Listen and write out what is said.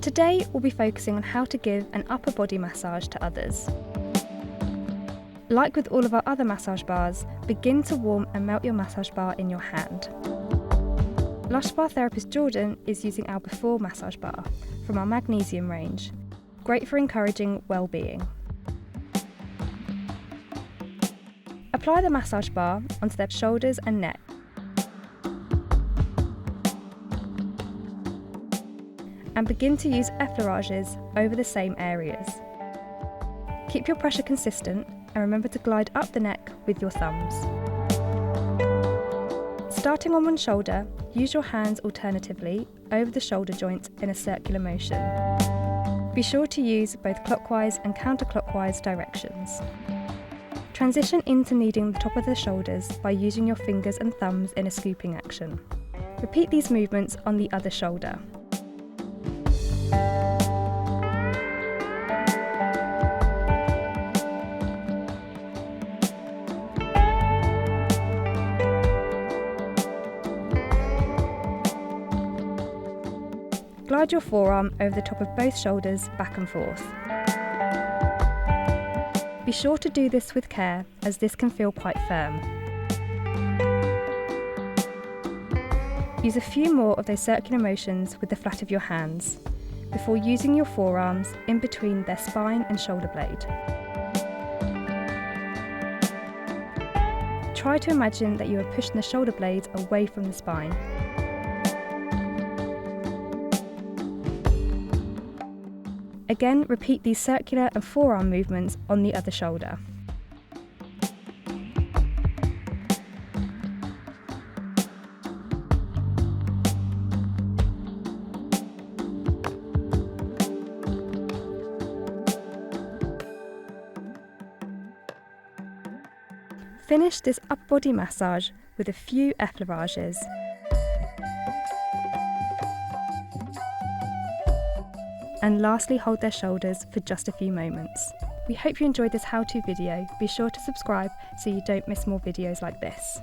Today we'll be focusing on how to give an upper body massage to others. Like with all of our other massage bars, begin to warm and melt your massage bar in your hand. Lush Spa therapist Jordan is using our Before massage bar from our Magnesium range, great for encouraging well-being. Apply the massage bar onto their shoulders and neck. And begin to use effleurages over the same areas. Keep your pressure consistent and remember to glide up the neck with your thumbs. Starting on one shoulder, use your hands alternatively over the shoulder joints in a circular motion. Be sure to use both clockwise and counterclockwise directions. Transition into kneading the top of the shoulders by using your fingers and thumbs in a scooping action. Repeat these movements on the other shoulder. Glide your forearm over the top of both shoulders back and forth. Be sure to do this with care, as this can feel quite firm. Use a few more of those circular motions with the flat of your hands, before using your forearms in between their spine and shoulder blade. Try to imagine that you are pushing the shoulder blades away from the spine. Again, repeat these circular and forearm movements on the other shoulder. Finish this upper body massage with a few effleurages. And lastly, hold their shoulders for just a few moments. We hope you enjoyed this how-to video. Be sure to subscribe so you don't miss more videos like this.